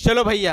चलो भैया,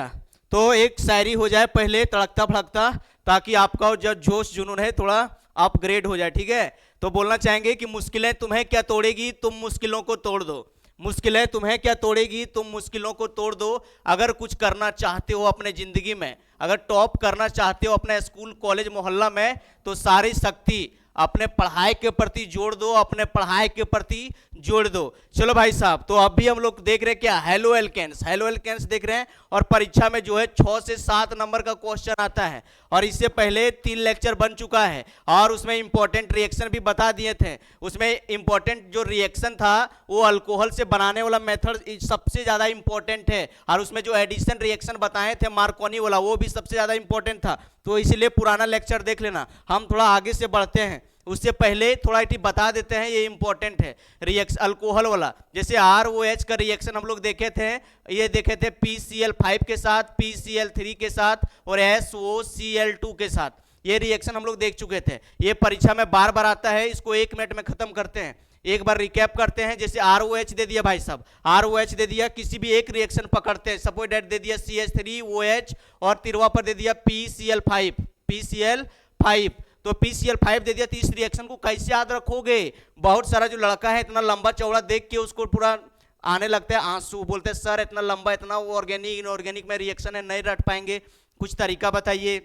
तो एक शायरी हो जाए पहले तड़कता फड़कता, ताकि आपका जो जोश जुनून है थोड़ा अपग्रेड हो जाए, ठीक है। तो बोलना चाहेंगे कि मुश्किलें तुम्हें क्या तोड़ेगी, तुम मुश्किलों को तोड़ दो। मुश्किलें तुम्हें क्या तोड़ेगी, तुम मुश्किलों को तोड़ दो। अगर कुछ करना चाहते हो अपने जिंदगी में, अगर टॉप करना चाहते हो अपने स्कूल कॉलेज मोहल्ला में, तो सारी शक्ति अपने पढ़ाई के प्रति जोड़ दो, अपने पढ़ाई के प्रति जोड़ दो। चलो भाई साहब, तो अभी हम लोग देख रहे हैं क्या, हेलो एल्केन्स, हेलो एल्केन्स देख रहे हैं। और परीक्षा में जो है 6 से 7 नंबर का क्वेश्चन आता है, और इससे पहले 3 लेक्चर बन चुका है, और उसमें इंपॉर्टेंट रिएक्शन भी बता दिए थे। उसमें इंपॉर्टेंट जो रिएक्शन था वो अल्कोहल से बनाने वाला मेथड सबसे ज्यादा इंपॉर्टेंट है, और उसमें जो एडिशन रिएक्शन बताए थे मार्कोनी वाला, वो भी सबसे ज्यादा इंपॉर्टेंट था। तो इसलिए पुराना लेक्चर देख लेना। हम थोड़ा आगे से बढ़ते हैं, उससे पहले थोड़ा इटी बता देते हैं, ये इंपॉर्टेंट है रिएक्शन अल्कोहल वाला। जैसे ROH का रिएक्शन हम लोग देखे थे, ये देखे थे PCl5 के साथ, PCl3 के साथ, और SOCl2 के साथ। ये रिएक्शन हम लोग देख चुके थे। ये परीक्षा में बार बार आता है, इसको 1 मिनट में खत्म करते हैं। एक बार रिकैप करते हैं। जैसे ROH दे दिया भाई साहब, ROH दे दिया, किसी भी एक रिएक्शन पकड़ते हैं। सपोज डेट दे दिया CH3OH, और तिरवा पर दे दिया PCl5, PCl5। तो PCl5 दे दिया, तो इस रिएक्शन को कैसे याद रखोगे? बहुत सारा जो लड़का है इतना लंबा चौड़ा देख के उसको पूरा आने लगता है आंसू, बोलते हैं सर इतना लंबा, इतना वो ऑर्गेनिक इनऑर्गेनिक में रिएक्शन है, नहीं रट पाएंगे, कुछ तरीका बताइए।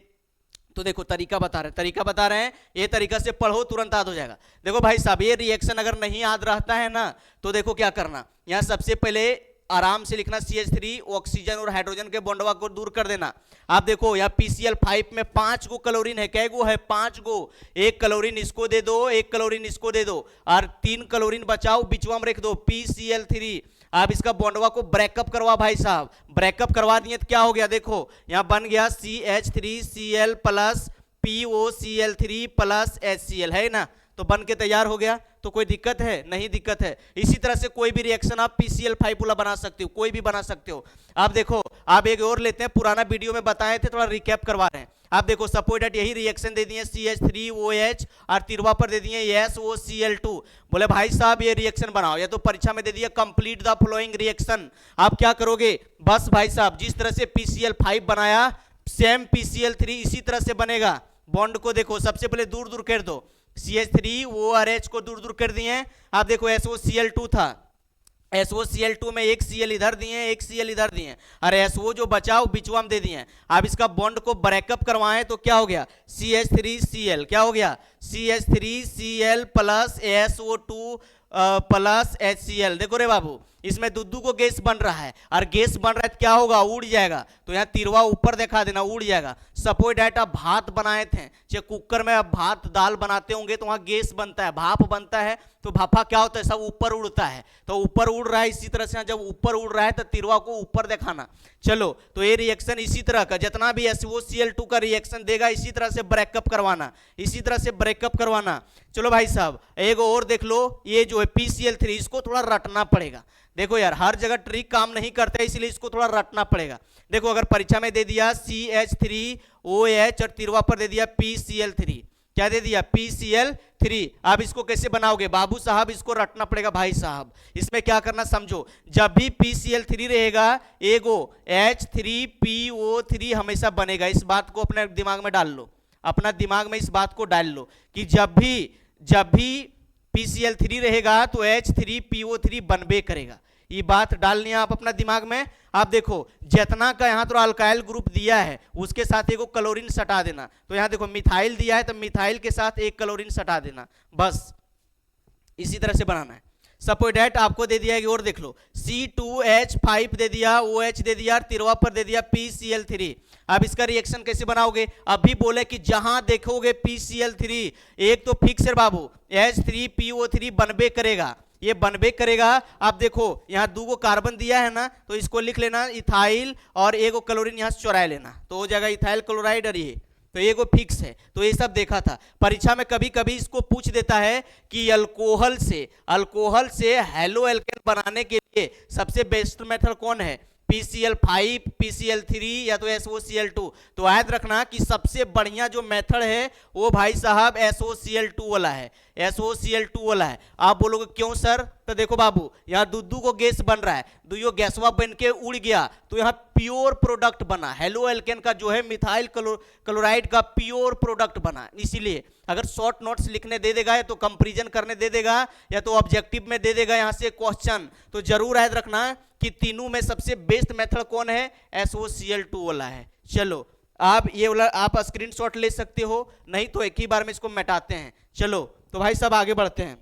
तो देखो तरीका बता रहे हैं, ये तरीका से पढ़ो तुरंत याद हो जाएगा। देखो भाई साहब, ये रिएक्शन अगर नहीं याद रहता है ना, तो देखो क्या करना, यहाँ सबसे पहले आराम से लिखना CH3, ऑक्सीजन और हाइड्रोजन के बॉन्डवा को दूर कर देना। आप देखो यहाँ PCl5 में 5 गो क्लोरीन है, कै गो है? 5 गो। 1 क्लोरीन इसको दे दो, 1 क्लोरीन इसको दे दो, और 3 क्लोरीन बचाओ, बीचवा में रख दो PCl3। आप इसका बॉन्डवा को ब्रेकअप करवा भाई साहब, ब्रेकअप करवा दिए तो क्या हो गया, देखो यहाँ बन गया CH3Cl plus POCl3 plus HCl, है ना? तो बन के तैयार हो गया। तो कोई दिक्कत है? नहीं दिक्कत है। इसी तरह से कोई भी रिएक्शन आप PCl5 वाला बना सकते हो, कोई भी बना सकते हो। आप देखो, आप एक और लेते हैं, पुराना वीडियो में बताए थे, थोड़ा रिकैप करवा रहे हैं। आप देखो सपोज डेट यही रिएक्शन दे दिए CH3OH, और तिरवा पर दे दिए SOCl2। बोले भाई साहब ये रिएक्शन बनाओ, या तो परीक्षा में दे दिया कंप्लीट द फ्लोइंग रिएक्शन। आप क्या करोगे? बस भाई साहब जिस तरह से PCl5 बनाया, सेम PCl3 इसी तरह से बनेगा। बॉन्ड को देखो, सबसे पहले दूर दूर कर दो, CH3ORH को दूर दूर कर दिए। आप देखो SOCl2 था, SOCl2 में एक Cl इधर दिए, एक Cl इधर दिए, और SO जो बचाओ बिचवा में दे दिए। आप इसका बॉन्ड को ब्रेकअप करवाएं तो क्या हो गया? CH3Cl, क्या हो गया? CH3Cl plus SO2 plus HCl। देखो रे बाबू, इसमें दूधू को गैस बन रहा है, और गैस बन रहा है तो क्या होगा? उड़ जाएगा। तो यहाँ तिरवा ऊपर दिखा देना, उड़ जाएगा। सपोज डेट आप भात बनाए थे, चाहे कुकर में आप भात दाल बनाते होंगे, तो वहाँ गैस बनता है, भाप बनता है, तो भापा क्या होता है? सब ऊपर उड़ता है। तो ऊपर उड़ रहा है, इसी तरह से जब ऊपर उड़ रहा है तो तिरवा को ऊपर दिखाना। चलो, तो ये रिएक्शन इसी तरह का, जितना भी SOCl2 का रिएक्शन देगा, इसी तरह से ब्रेकअप करवाना, इसी तरह से ब्रेकअप करवाना। चलो भाई साहब, एक और देख लो, ये जो है PCl3, इसको थोड़ा रटना पड़ेगा। देखो यार, हर जगह ट्रिक काम नहीं करता, इसलिए इसको थोड़ा रटना पड़ेगा। देखो अगर परीक्षा में दे दिया CH3OH, और तिरवा पर दे दिया PCl3, क्या दे दिया? PCl3। आप इसको कैसे बनाओगे बाबू साहब? इसको रटना पड़ेगा भाई साहब। इसमें क्या करना समझो, जब भी PCl3 रहेगा, एगो H3PO3 हमेशा बनेगा। इस बात को अपने दिमाग में डाल लो, अपना दिमाग में इस बात को डाल लो कि जब भी PCl3 रहेगा तो H3PO3 बनबे करेगा। ये बात डालनी है आप अपना दिमाग में। आप देखो, जितना का यहाँ तो अल्काइल ग्रुप दिया है, उसके साथ एक क्लोरीन सटा देना। तो यहाँ देखो मिथाइल दिया है, तो मिथाइल के साथ एक क्लोरीन सटा देना, बस इसी तरह से बनाना है। सपोज डेट आपको दे दिया है, और देख लो C2H5 दे दिया, OH दे दिया, तिरवा पर दे दिया PCl3। अब इसका रिएक्शन कैसे बनाओगे? अभी बोले कि जहां देखोगे PCl3, एक तो फिक्स है बाबू, H3PO3 बनबे करेगा, ये बनबे करेगा। आप देखो यहाँ 2 गो कार्बन दिया है ना, तो इसको लिख लेना इथाइल, और एक क्लोरीन यहाँ से चुरा लेना, तो हो जाएगा इथाइल क्लोराइड। और ये तो ये को फिक्स है। तो ये सब देखा था परीक्षा में, कभी कभी इसको पूछ देता है कि अल्कोहल से हेलो एल्केन बनाने के लिए सबसे बेस्ट मेथड कौन है? PCl5, PCl3 या तो SOCl2। तो याद रखना कि सबसे बढ़िया जो मेथड है वो भाई साहब SOCl2 वाला है। SOCl2 वाला है। आप बोलोगे क्यों सर? तो देखो बाबू, यहाँ दूध को गैस बन रहा है, दुइयो गैसवा बन के उड़ गया तो यहाँ प्योर प्रोडक्ट बना, हेलो एल्केन का जो है मिथाइल क्लोराइड का प्योर प्रोडक्ट बना। इसीलिए अगर शॉर्ट नोट्स लिखने दे देगा या तो कंपैरिजन करने दे देगा या तो ऑब्जेक्टिव में दे देगा यहाँ से क्वेश्चन, तो जरूर याद रखना कि तीनों में सबसे बेस्ट मेथड कौन है? SOCl2 वाला है। चलो आप ये वाला आप स्क्रीनशॉट ले सकते हो, नहीं तो एक ही बार में इसको मिटाते हैं। चलो तो भाई सब आगे बढ़ते हैं।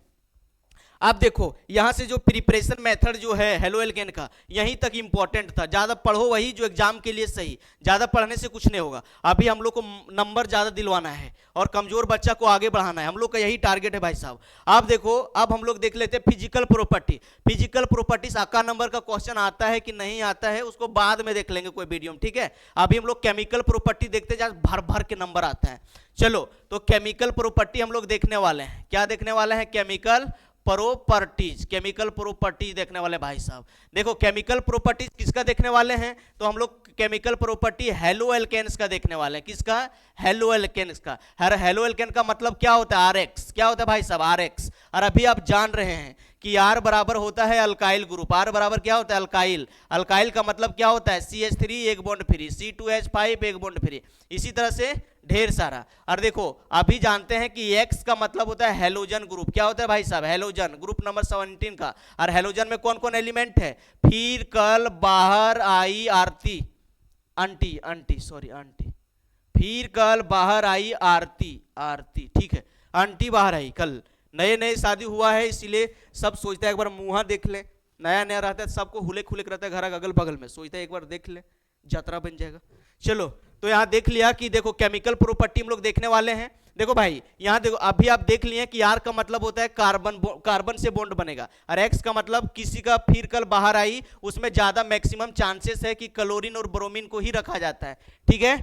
आप देखो यहां से जो प्रिपरेशन मेथड जो है हेलो एल्केन का, यहीं तक इंपॉर्टेंट था। ज्यादा पढ़ो वही जो एग्जाम के लिए सही, ज्यादा पढ़ने से कुछ नहीं होगा। अभी हम लोग को नंबर ज्यादा दिलवाना है और कमजोर बच्चा को आगे बढ़ाना है, हम लोग का यही टारगेट है भाई साहब। आप देखो अब हम लोग देख लेते हैं फिजिकल प्रॉपर्टी। फिजिकल प्रॉपर्टीज आका नंबर का क्वेश्चन आता है कि नहीं आता है उसको बाद में देख लेंगे कोई वीडियो में, ठीक है। अभी हम लोग केमिकल प्रॉपर्टी देखते हैं, भर भर के नंबर आता है। चलो तो केमिकल प्रॉपर्टी हम लोग देखने वाले हैं। क्या देखने वाले हैं? Chemical properties. केमिकल प्रॉपर्टीज देखने वाले भाई साहब। देखो केमिकल प्रॉपर्टीज किसका देखने वाले हैं? तो हम लोग केमिकल प्रॉपर्टी हेलो एल्केन्स का देखने वाले हैं। किसका? हेलो एल्केन्स का। हेलो एल्केन का मतलब क्या होता है? RX। क्या होता है भाई साहब? RX। और अभी आप जान रहे हैं कि R बराबर होता है अल्काइल ग्रुप। R बराबर क्या होता है? अल्काइल। अल्काइल का मतलब क्या होता है? CH3 एक बॉन्ड फ्री, C2H5 एक बॉन्ड फ्री, इसी तरह से ढेर सारा। और देखो अभी जानते हैं कि X का मतलब होता है हेलोजन ग्रुप। क्या होता है भाई साहब? हेलोजन ग्रुप नंबर 17 का। और हेलोजन में कौन कौन एलिमेंट है? फिर, कल, बाहर, आई, आरती, अंटी, अंटी सॉरी अंटी, फिर, कल, बाहर, आई, आरती, आरती, ठीक है। अंटी बाहर आई कल। नए नए शादी हुआ है इसीलिए सब सोचता है एक बार मुंह देख ले, नया नया रहता है सबको हुलेक हुलेक रहता है घर अगल बगल में, सोचता है एक बार देख ले यात्रा बन जाएगा। चलो तो यहाँ देख लिया कि देखो केमिकल प्रॉपर्टी हम लोग देखने वाले हैं। देखो भाई यहाँ देखो अभी आप देख लिए कि R का मतलब होता है कार्बन से बॉन्ड बनेगा, और X का मतलब किसी का फिर कल बाहर आई उसमें ज्यादा मैक्सिमम चांसेस है कि क्लोरीन और ब्रोमीन को ही रखा जाता है, ठीक है।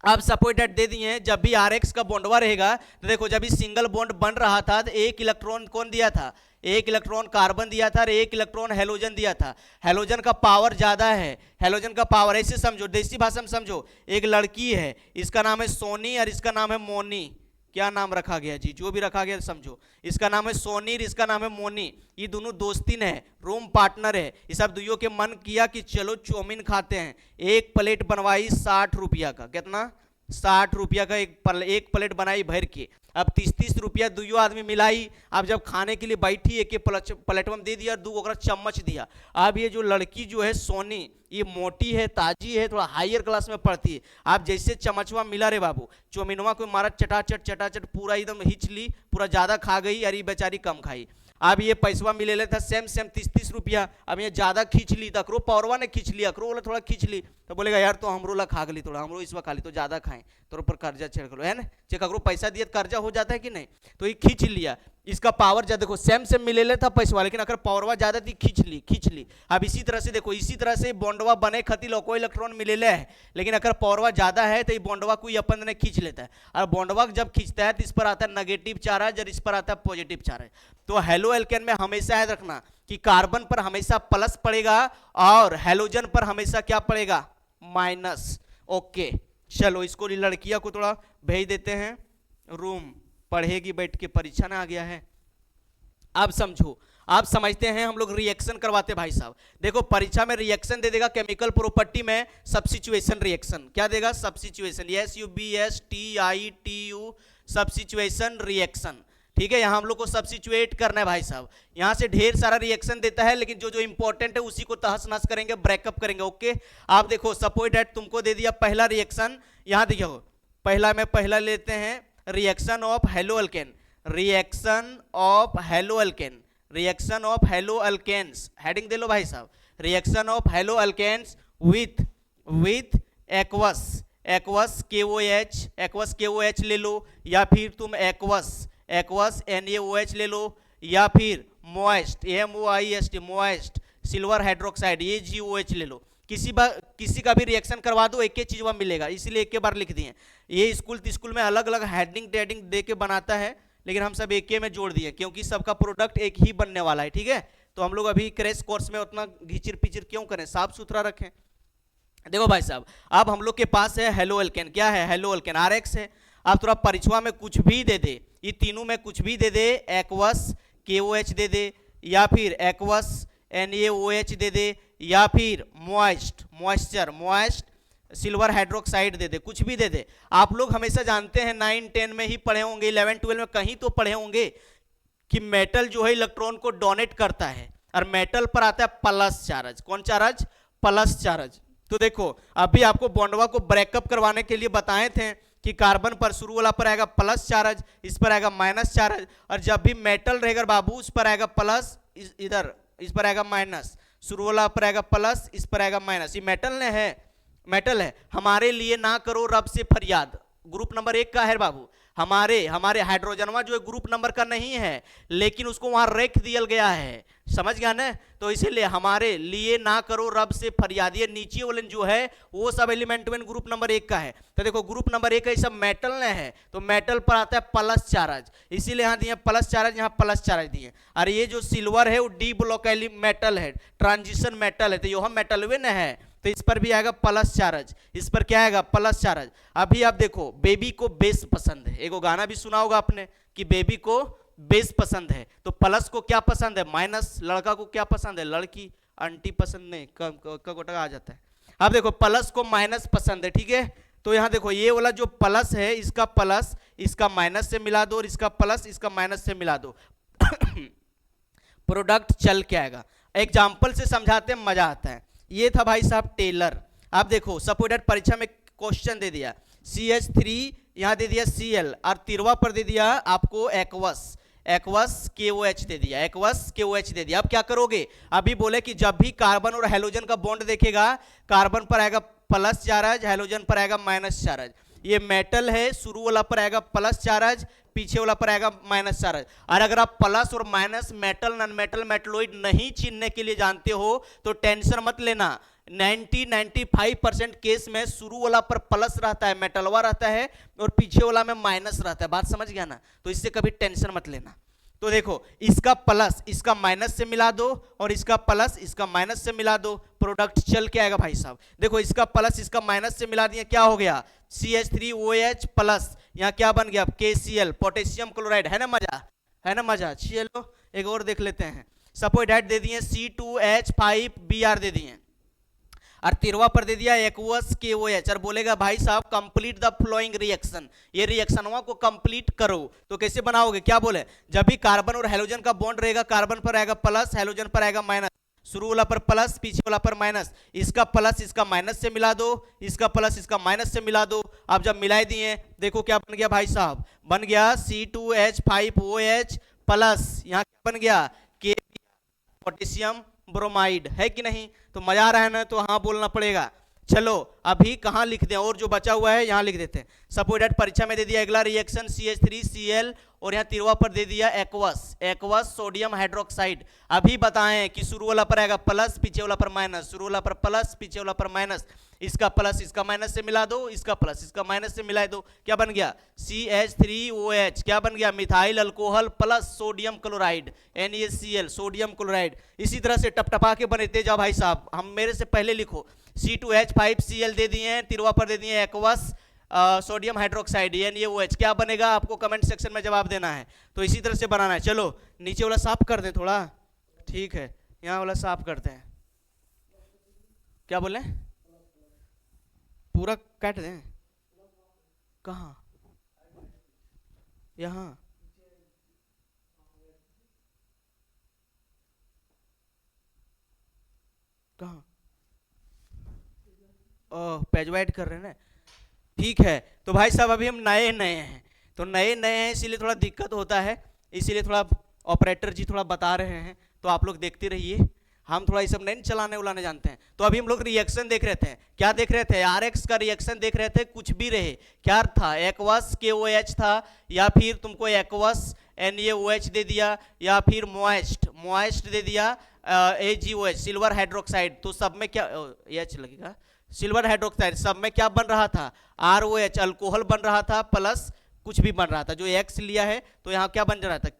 आप सपोर्ट डेट दे दिए हैं, जब भी RX का बॉन्डवा रहेगा तो देखो जब भी सिंगल बॉन्ड बन रहा था तो एक इलेक्ट्रॉन कौन दिया था? एक इलेक्ट्रॉन कार्बन दिया था और एक इलेक्ट्रॉन हेलोजन दिया था। हेलोजन का पावर ज्यादा है। हेलोजन का पावर ऐसे समझो, देसी भाषा में समझो, एक लड़की है इसका नाम है सोनी और इसका नाम है मोनी। क्या नाम रखा गया जी? जो भी रखा गया समझो। इसका नाम है सोनी और इसका नाम है मोनी। ये दोनों दोस्तीन है, रूम पार्टनर है। ये सब दुइयों के मन किया कि चलो चौमिन खाते हैं। एक प्लेट बनवाई 60 रुपया का। कितना? 60 रुपया का एक प्लेट बनाई भर के। अब 30-30 रुपया दुइयों आदमी मिलाई। अब जब खाने के लिए बैठी एक प्लेट में दे दिया, दो चम्मच दिया। अब ये जो लड़की जो है सोनी, ये मोटी है, ताजी है, थोड़ा हायर क्लास में पढ़ती है। आप जैसे चम्मचवा मिला रे बाबू, चौमिनवा को मारा चटाचट पूरा एकदम हिच ली, पूरा ज्यादा खा गई और ये बेचारी कम खाई। अब ये पैसवा मिले ले था सेम 30-30 रुपया। अब ये ज्यादा खींच ली, तकरो पौरवा ने खींच लिया, अकरो बोला थोड़ा खींच ली, तो बोलेगा यार तो हमरो ला खा गली, थोड़ा हमरो इसवा खा ली तो ज्यादा खाएं, तो ऊपर कर्जा चढ़ गलो है ना। जे ककरो पैसा दिया कर्जा हो जाता है कि नहीं, तो ये खींच लिया। इसका पावर ज्यादा, देखो सेम मिले ले था पैसवा, लेकिन अगर पावरवा ज्यादा थी खींच ली। अब इसी तरह से देखो, इसी तरह से बॉन्डवा बने खती लो कोई इलेक्ट्रॉन मिले ले है, लेकिन अगर पावरवा ज्यादा है तो ये बॉन्डवा कोई अपन ने खींच लेता है। और बॉन्डवा जब खींचता है तो इस पर आता है नेगेटिव चार्ज और इस पर आता है पॉजिटिव चार्ज। तो हेलो एल्केन में हमेशा याद रखना कि कार्बन पर हमेशा प्लस पड़ेगा और हेलोजन पर हमेशा क्या पड़ेगा? माइनस। ओके चलो इसको लड़कियां को थोड़ा भेज देते हैं रूम, पढ़ेगी बैठ के, परीक्षा ना आ गया है। आप समझो, आप समझते हैं हम लोग रिएक्शन करवाते भाई साहब। देखो परीक्षा में रिएक्शन दे देगा केमिकल प्रॉपर्टी में सब्स्टिट्यूशन रिएक्शन। क्या देगा? सब्स्टिट्यूशन, SUBSTITU सब्स्टिट्यूशन रिएक्शन, ठीक है। यहां हम लोग को सब्स्टिट्यूट करना है भाई साहब। यहां से ढेर सारा रिएक्शन देता है, लेकिन जो जो इंपॉर्टेंट है उसी को तहस नहस करेंगे, ब्रेकअप करेंगे। ओके आप देखो सपोज दैट तुमको दे दिया पहला रिएक्शन। यहां देखो पहला लेते हैं reaction of halo alkane, reaction of halo alkane, reaction of halo alkanes, heading दे लो भाई साहब, reaction of halo alkanes with aqueous KOH ले लो, या फिर तुम एक्वस NaOH ले लो, या फिर moist MOIST moist silver hydroxide AgOH ले लो। किसी का भी रिएक्शन करवा दो एक ही चीज वहां मिलेगा, इसीलिए एक के बार लिख दिए। ये स्कूल में अलग अलग हेडिंग टेडिंग दे के बनाता है, लेकिन हम सब एक में जोड़ दिए क्योंकि सबका प्रोडक्ट एक ही बनने वाला है, ठीक है। तो हम लोग अभी क्रैश कोर्स में उतना घिचिर पिचिर क्यों करें, साफ सुथरा रखें। देखो भाई साहब अब हम लोग के पास है हेलो एल्केन। क्या है? हेलो एल्केन RX है। आप थोड़ा परीक्षा में कुछ भी दे दे, ये तीनों में कुछ भी दे दे, एक्वस KOH दे दे, या फिर एक्वस NaOH दे दे, या फिर मॉइस्ट सिल्वर हाइड्रोक्साइड दे दे, कुछ भी दे दे। आप लोग हमेशा जानते हैं 9, 10 में ही पढ़े होंगे, 11, 12 में कहीं तो पढ़े होंगे कि मेटल जो है इलेक्ट्रॉन को डोनेट करता है और मेटल पर आता है प्लस चार्ज। कौन चार्ज? Plus charge. तो देखो अभी आपको बॉन्डवा को ब्रेकअप करवाने के लिए बताए थे कि कार्बन पर शुरू वाला पर आएगा प्लस चार्ज, इस पर आएगा माइनस चार्ज, और जब भी मेटल रहेगा बाबू उस पर आएगा प्लस, इधर इस पर आएगा माइनस, शुरू वाला पर आएगा प्लस, इस पर आएगा माइनस। ये मेटल है। हमारे लिए ना करो रब से फरियाद, ग्रुप नंबर 1 का है बाबू। हमारे हाइड्रोजनवा जो है ग्रुप नंबर का नहीं है, लेकिन उसको वहां रख दिया गया है, समझ गया ना? तो इसीलिए हमारे लिए ना करो रब से फरियाद। ये नीचे वाले जो है वो सब एलिमेंट में ग्रुप नंबर 1 का है। तो देखो ग्रुप नंबर 1 का ये सब मेटल ने है, तो मेटल पर आता है प्लस चार्ज, इसीलिए यहाँ दिए प्लस चार्ज, यहाँ प्लस चार्ज दिए। और ये जो सिल्वर है वो डी ब्लॉक मेटल है, ट्रांजिशन मेटल है, तो यह मेटल वे न है, तो इस पर भी आएगा प्लस चार्ज, इस पर क्या आएगा? Plus charge. अभी आप देखो बेबी को बेस पसंद है, एगो गाना भी सुना होगा आपने कि बेबी को बेस पसंद है, तो प्लस को क्या पसंद है? माइनस। लड़का को क्या पसंद है? लड़की। आंटी पसंद नहीं, गोटा आ जाता है। अब देखो प्लस को माइनस पसंद है, ठीक है? तो यहां देखो ये वाला जो प्लस है, इसका प्लस इसका माइनस से मिला दो, और इसका प्लस इसका माइनस से मिला दो प्रोडक्ट चल के आएगा। एग्जाम्पल से समझाते हैं, मजा आता है। ये था भाई साहब टेलर। आप देखो सपोज दैट परीक्षा में क्वेश्चन दे दिया CH3, यहां दे दिया Cl, और तिरवा पर दे दिया आपको एक्वस KOH दे दिया, एक्वस KOH दे दिया। अब क्या करोगे? अभी बोले कि जब भी कार्बन और हेलोजन का बॉन्ड देखेगा, कार्बन पर आएगा प्लस चार्ज, हेलोजन पर आएगा माइनस चार्ज। ये मेटल है, शुरू वाला पर आएगा प्लस चार्ज, पीछे वाला पर आएगा माइनस चार्ज। और अगर आप प्लस और माइनस, मेटल नॉन मेटल मेटलोइड नहीं चिन्हने के लिए जानते हो तो टेंशन मत लेना। 90-95% केस में शुरू वाला पर प्लस रहता है, मेटलवा रहता है, और पीछे वाला में माइनस रहता है। बात समझ गया ना? तो इससे कभी टेंशन मत लेना। तो देखो इसका प्लस इसका माइनस से मिला दो, और इसका प्लस इसका माइनस से मिला दो, प्रोडक्ट चल के आएगा भाई साहब। देखो इसका प्लस इसका माइनस से मिला दिया, क्या हो गया? CH3OH प्लस, यहाँ क्या बन गया? KCl, potassium chloride. है ना मजा? है ना मजा? चलो एक और देख लेते हैं। सपोज दैट दे दिए C2H5Br दे दिए, और तिरवा पर दे दिया एक्वस KOH, और बोलेगा भाई साहब कंप्लीट द फ्लोइंग रिएक्शन, ये रिएक्शनवा को कंप्लीट करो। तो कैसे बनाओगे? क्या बोले? जब भी कार्बन और हेलोजन का बॉन्ड रहेगा, कार्बन पर आएगा प्लस, हेलोजन पर आएगा माइनस, शुरू वाला पर प्लस, पीछे वाला पर माइनस, इसका प्लस इसका माइनस से मिला दो, इसका प्लस इसका माइनस से मिला दो। अब जब मिला दिए देखो क्या बन गया भाई साहब? बन गया C2H5OH प्लस, यहाँ क्या बन गया? Potassium bromide. है कि नहीं? तो मजा आ रहा है ना? तो हाँ बोलना पड़ेगा। चलो अभी कहाँ लिख दें, और जो बचा हुआ है यहाँ लिख देते हैं। सपोज दैट परीक्षा में दे दिया अगला रिएक्शन CH3Cl, और यहाँ तिरवा पर दे दिया एक्वस सोडियम हाइड्रोक्साइड। अभी बताएं कि शुरू वाला पर आएगा प्लस, पीछे वाला पर माइनस, शुरू वाला पर प्लस, पीछे वाला पर माइनस, इसका प्लस इसका माइनस से मिला दो, इसका प्लस इसका माइनस से मिला दो, क्या बन गया? CH3OH, क्या बन गया? Methyl alcohol plus sodium chloride, NaCl sodium chloride. इसी तरह से टपटपा के बनते जाओ भाई साहब। हम मेरे से पहले लिखो, C2H5Cl दे दिए हैं, तिरवा पर दे दिए एक्वस सोडियम हाइड्रोक्साइड NaOH, क्या बनेगा? आपको कमेंट सेक्शन में जवाब देना है। तो इसी तरह से बनाना है। चलो नीचे वाला साफ कर दें थोड़ा, ठीक है? यहाँ वाला साफ करते हैं। क्या बोले? पूरा काट दें? कहाँ? यहाँ कहाँ? ओह पेज वाइड कर रहे हैं ना, ठीक है। तो भाई साहब अभी हम नए हैं, तो नए हैं इसीलिए थोड़ा दिक्कत होता है, इसीलिए थोड़ा ऑपरेटर जी थोड़ा बता रहे हैं, तो आप लोग देखते रहिए। हम थोड़ा ये सब नहीं चलाने उलाने जानते हैं। तो अभी हम लोग रिएक्शन देख रहे थे। क्या देख रहे थे? RX का रिएक्शन देख रहे थे। कुछ भी रहे, क्या था? एक्वस KOH था, या फिर तुमको एक्वस NaOH दे दिया, या फिर मॉइस्ट दे दिया AgOH सिल्वर हाइड्रोक्साइड। तो सब में क्या H लगेगा? Silver hydroxide. सब में क्या बन रहा था? ROH अल्कोहल बन रहा था, प्लस कुछ भी बन रहा था। जो X लिया है तो यहाँ क्या बन रहा था?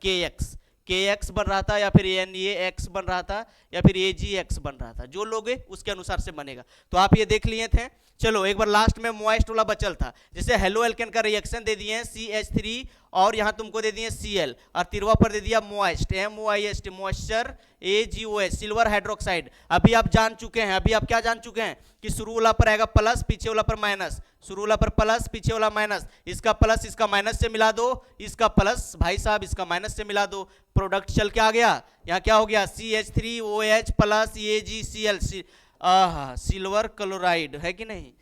KX बन रहा था, या फिर NaX बन रहा था, या फिर AgX बन रहा था। जो लोगे उसके अनुसार से बनेगा। तो आप ये देख लिए थे। चलो एक बार लास्ट में मॉइस्ट वाला बचल था। जैसे हेलो एल्केन का रिएक्शन दे दिए हैं CH3 और यहाँ तुमको दे दिए Cl और तिरवा पर दे दिया moist, MOIST, moisture, AgOH, silver hydroxide. अभी आप जान चुके हैं, अभी आप क्या जान चुके हैं कि शुरू वाला पर आएगा प्लस, पीछे वाला पर माइनस, शुरू वाला पर प्लस, पीछे वाला माइनस, इसका प्लस इसका माइनस से मिला दो, इसका प्लस भाई साहब इसका माइनस से मिला दो, प्रोडक्ट चल के आ गया। यहाँ क्या हो गया, CH3OH plus AgCl, silver chloride है कि नहीं,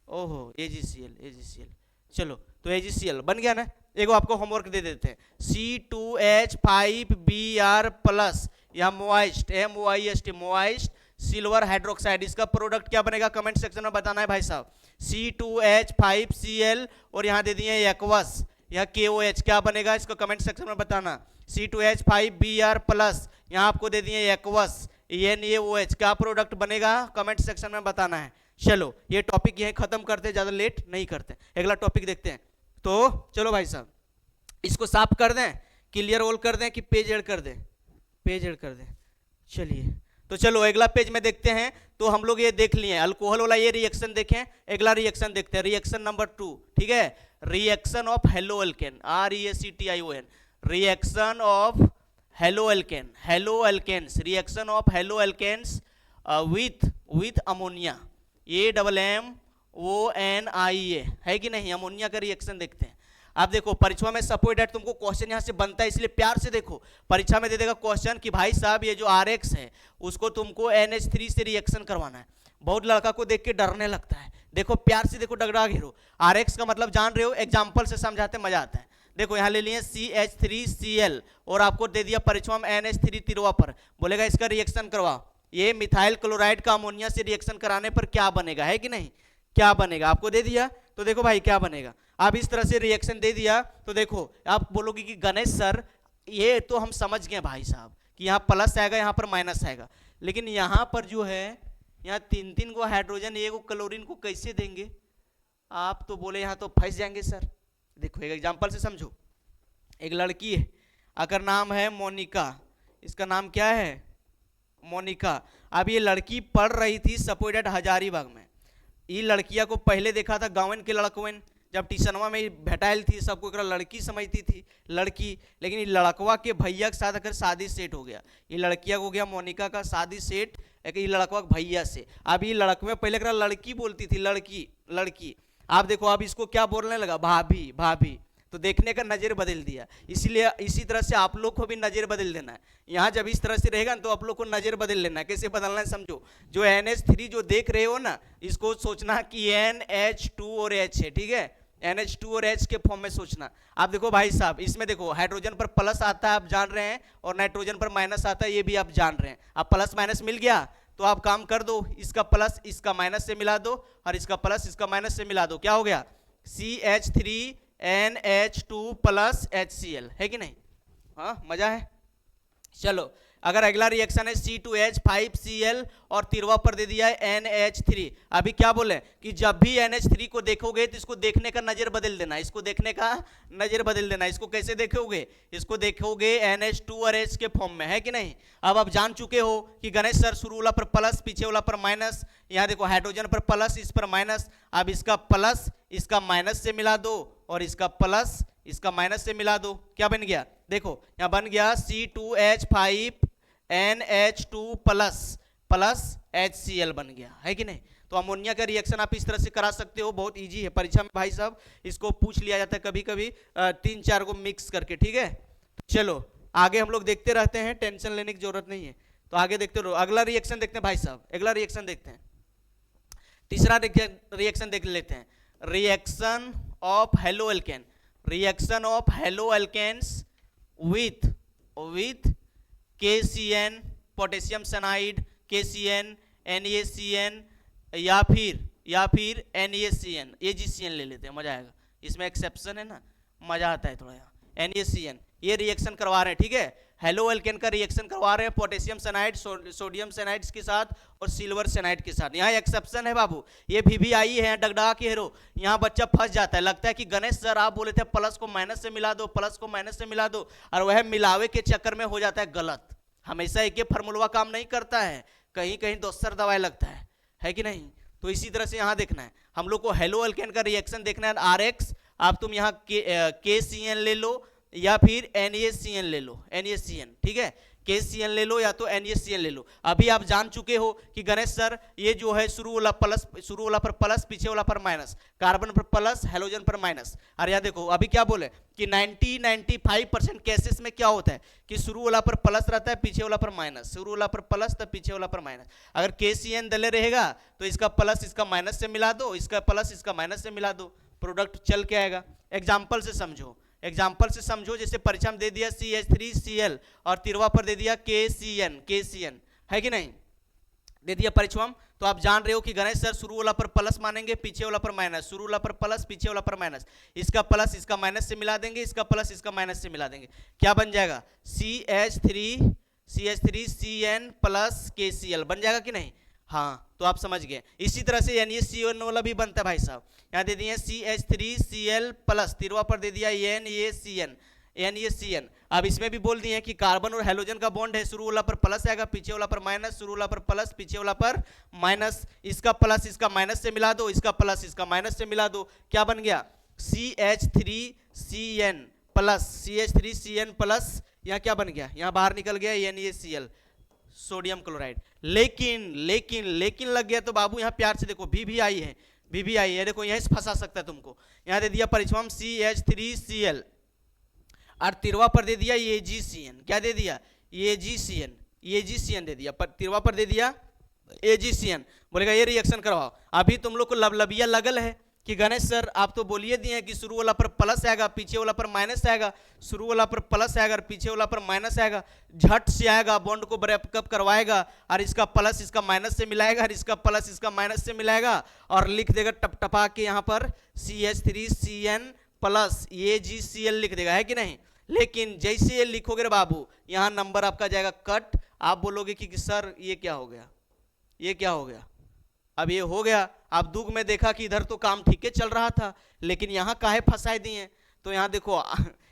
ओहो AgCl। चलो तो AgCl बन गया ना। एक आपको होमवर्क दे देते हैं, C2H5Br प्लस, यहाँ moist, MOIST, moist silver hydroxide, इसका प्रोडक्ट क्या बनेगा कमेंट सेक्शन में बताना है भाई साहब। C2H5Cl और यहाँ दे दिए एक्वस, यहाँ KOH क्या बनेगा इसको कमेंट सेक्शन में बताना। C2H5Br प्लस, यहाँ आपको दे दिए एक्वस, NaOH क्या प्रोडक्ट बनेगा कमेंट सेक्शन में बताना है। चलो ये टॉपिक यहीं खत्म करते, ज्यादा लेट नहीं करते, अगला टॉपिक देखते हैं। तो चलो भाई साहब इसको साफ कर दें, क्लियर ऑल कर दें कि पेज ऐड कर दें, पेज ऐड कर दें। चलिए तो चलो अगला पेज में देखते हैं। तो हम लोग ये देख लिए अल्कोहल वाला ये रिएक्शन देखें, अगला रिएक्शन देखते हैं, रिएक्शन नंबर 2, ठीक है, reaction of halo alkane, REACTION, reaction of halo alkane, halo alkanes, reaction of halo alkanes with ammonia, AMMONIA है कि नहीं, अमोनिया का रिएक्शन देखते हैं। आप देखो परीक्षा में सपोर्ट डेट तुमको क्वेश्चन यहाँ से बनता है, इसलिए प्यार से देखो, परीक्षा में दे देगा क्वेश्चन कि भाई साहब ये जो RX है उसको तुमको NH3 से रिएक्शन करवाना है। बहुत लड़का को देख के डरने लगता है, देखो प्यार से देखो, डगडा घेरो, RX का मतलब जान रहे हो, एग्जाम्पल से समझाते मजा आता है। देखो यहाँ ले लिए CH3Cl और आपको दे दिया परीक्षा में NH3 तिरवा पर, बोलेगा इसका रिएक्शन करवाओ, ये मिथाइल क्लोराइड का अमोनिया से रिएक्शन कराने पर क्या बनेगा, है कि नहीं, क्या बनेगा आपको दे दिया। तो देखो भाई क्या बनेगा, आप इस तरह से रिएक्शन दे दिया तो देखो आप बोलोगे कि गणेश सर ये तो हम समझ गए भाई साहब कि यहाँ प्लस आएगा यहाँ पर माइनस आएगा, लेकिन यहाँ पर जो है यहाँ 3 को हाइड्रोजन, 1 को क्लोरीन को कैसे देंगे, आप तो बोले यहाँ तो फंस जाएंगे सर। देखो एक एग्जाम्पल से समझो, एक लड़की है, अगर नाम है मोनिका, इसका नाम क्या है मोनिका। अब ये लड़की पढ़ रही थी सपोर्टेड हजारीबाग में, ये लड़किया को पहले देखा था गाँवन के लड़कवन, जब टीशनवा में भेटाइल थी सबको एक लड़की समझती थी लड़की, लेकिन ये लड़कवा के भैया के साथ अगर शादी सेट हो गया, ये लड़किया को गया मोनिका का शादी सेट ये लड़कवा के भैया से। अब ये लड़कवे पहले अगर लड़की बोलती थी, लड़की लड़की, आप देखो अब इसको क्या बोलने लगा, भाभी भाभी, तो देखने का नज़र बदल दिया। इसलिए इसी तरह से आप लोग को भी नज़र बदल देना है, यहाँ जब इस तरह से रहेगा तो आप लोग को नज़र बदल लेना है। कैसे बदलना है समझो, जो NH3 जो देख रहे हो ना, इसको सोचना कि NH2 और H है, ठीक है, NH2 और H के फॉर्म में सोचना। आप देखो भाई साहब इसमें देखो हाइड्रोजन पर प्लस आता है आप जान रहे हैं, और नाइट्रोजन पर माइनस आता है ये भी आप जान रहे हैं। अब प्लस माइनस मिल गया तो आप काम कर दो, इसका प्लस इसका माइनस से मिला दो और इसका प्लस इसका माइनस से मिला दो, क्या हो गया CH3NH2 प्लस HCl, है कि नहीं, हाँ मजा है। चलो अगर अगला रिएक्शन है C2H5Cl और तिरवा पर दे दिया है NH3। अभी क्या बोले कि जब भी NH3 को देखोगे तो इसको देखने का नजर बदल देना, इसको देखने का नजर बदल देना। इसको कैसे देखोगे, इसको देखोगे NH2 और H के फॉर्म में, है कि नहीं। अब आप जान चुके हो कि गणेश सर शुरू वाला पर प्लस पीछे वाला पर माइनस, यहाँ देखो हाइड्रोजन पर प्लस इस पर माइनस, अब इसका प्लस इसका माइनस से मिला दो और इसका प्लस इसका माइनस से मिला दो, क्या बन गया, देखो यहाँ बन गया C2H5NH2 प्लस प्लस HCl बन गया, है कि नहीं। तो अमोनिया का रिएक्शन आप इस तरह से करा सकते हो, बहुत इजी है, परीक्षा में भाई साहब इसको पूछ लिया जाता है कभी कभी 3-4 को मिक्स करके, ठीक है। चलो आगे हम लोग देखते रहते हैं, टेंशन लेने की जरूरत नहीं है, तो आगे देखते रहो। अगला रिएक्शन देखते हैं भाई साहब, अगला रिएक्शन देखते हैं, तीसरा रिएक्शन देख लेते हैं, reaction of halo alkane, reaction of halo alkanes with KCN potassium cyanide, KCN NaCN या फिर NaCN AgCN ले लेते हैं, मजा आएगा, इसमें एक्सेप्शन है ना, मजा आता है थोड़ा। यहाँ NaCN ये रिएक्शन करवा रहे हैं, ठीक है, हेलो एल्केन का रिएक्शन करवा रहे हैं पोटेशियम साइनाइड सोडियम साइनाइड के साथ और सिल्वर साइनाइड के साथ। यहाँ एक्सेप्शन है बाबू, ये VVI है, डगडगा के हेरो, यहाँ बच्चा फंस जाता है, लगता है कि गणेश सर आप बोले थे प्लस को माइनस से मिला दो, प्लस को माइनस से मिला दो, और वह मिलावे के चक्कर में हो जाता है गलत। हमेशा एक ही फार्मूला काम नहीं करता है, कहीं कहीं दोसर दवाई लगता है कि नहीं। तो इसी तरह से यहाँ देखना है हम लोग को हेलो एल्केन का रिएक्शन देखना है, RX आप तुम यहाँ KCN ले लो या फिर NaCN ले लो, NaCN, ठीक है, KCN ले लो या तो NaCN ले लो। अभी आप जान चुके हो कि गणेश सर ये जो है शुरू वाला पर प्लस, पीछे वाला पर माइनस, कार्बन पर प्लस, हेलोजन पर माइनस। और यहाँ देखो अभी क्या बोले कि 90-95% केसेस में क्या होता है कि शुरू वाला पर प्लस रहता है, पीछे वाला पर माइनस, शुरू वाला पर प्लस तो पीछे वाला पर माइनस। अगर KCN दले रहेगा तो इसका प्लस इसका माइनस से मिला दो, इसका प्लस इसका माइनस से मिला दो, प्रोडक्ट चल के आएगा। एग्जाम्पल से समझो, जैसे परीक्षा में दे दिया CH3Cl और तिरवा पर दे दिया KCN, है कि नहीं, दे दिया परीक्षा में। तो आप जान रहे हो कि गणेश सर शुरू वाला पर प्लस मानेंगे, पीछे वाला पर माइनस, शुरू वाला पर प्लस, पीछे वाला पर माइनस, इसका प्लस इसका माइनस से मिला देंगे, इसका प्लस इसका माइनस से मिला देंगे, क्या बन जाएगा CH3CN प्लस KCl बन जाएगा कि नहीं। हाँ, तो आप समझ गए। इसी तरह से NaCN वाला भी बनता है भाई साहब, यहाँ दे दिए CH3Cl प्लस, तिरवा पर दे दिया NaCN। अब इसमें भी बोल दिए कि कार्बन और हेलोजन का बॉन्ड है, शुरू वाला पर प्लस आएगा, पीछे वाला पर माइनस, शुरू वाला पर प्लस, पीछे वाला पर माइनस, इसका प्लस इसका माइनस से मिला दो, इसका प्लस इसका माइनस से मिला दो, क्या बन गया CH3CN प्लस, यहाँ क्या बन गया, यहाँ बाहर निकल गया NaCl, सोडियम क्लोराइड। लेकिन लग गया तो बाबू यहाँ प्यार से देखो भी आई है, देखो यहीं से फंसा सकता है तुमको। यहाँ दे दिया परीक्षा में CH3Cl और तिरवा पर दे दिया AgCN, क्या दे दिया AgCN दे दिया, तिरवा पर दे दिया AgCN, बोलेगा ये रिएक्शन करवाओ। अभी तुम लोग को लबलबिया लगल है कि गणेश सर आप तो बोलिए दिए कि शुरू वाला पर प्लस आएगा, पीछे वाला पर माइनस आएगा, शुरू वाला पर प्लस आएगा और पीछे वाला पर माइनस आएगा, झट से आएगा, बॉन्ड को ब्रेकअप करवाएगा और इसका प्लस इसका माइनस से मिलाएगा और इसका प्लस इसका माइनस से मिलाएगा और लिख देगा टपटपा के यहाँ पर CH3CN प्लस AgCl लिख देगा, है कि नहीं। लेकिन जैसे ये लिखोगे रे बाबू, यहाँ नंबर आपका जाएगा कट, आप बोलोगे कि सर ये क्या हो गया, अब ये हो गया। आप दुख में देखा कि इधर तो काम ठीक है चल रहा था, लेकिन यहाँ काहे फंसाए दिए। तो यहाँ देखो,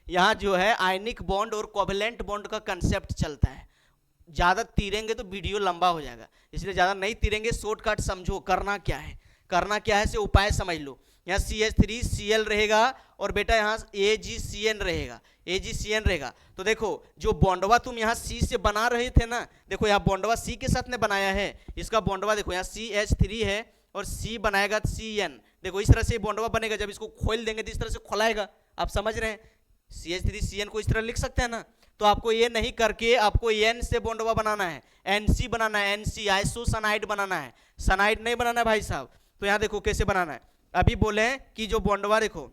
यहाँ जो है आयनिक बॉन्ड और कोवेलेंट बॉन्ड का कंसेप्ट चलता है। ज़्यादा तीरेंगे तो वीडियो लंबा हो जाएगा, इसलिए ज़्यादा नहीं तीरेंगे, शॉर्टकट समझो करना क्या है से उपाय समझ लो। यहाँ CH3Cl रहेगा और बेटा यहाँ AgCN रहेगा। तो देखो जो बॉन्डवा तुम यहाँ C से बना रहे थे ना, देखो यहाँ बॉन्डवा C के साथ ने बनाया है, इसका बॉन्डवा देखो यहाँ CH3 है और C बनाएगा CN, देखो इस तरह से बॉन्डवा बनेगा, जब इसको खोल देंगे तो इस तरह से खोलाएगा। आप समझ रहे हैं, CH3CN को इस तरह लिख सकते हैं ना। तो आपको ये नहीं करके आपको N से बॉन्डवा बनाना है, NC बनाना है, NC आइसोसानाइड बनाना है, सनाइड नहीं बनाना है भाई साहब। तो यहाँ देखो कैसे बनाना है। अभी बोले कि जो बॉन्डवा देखो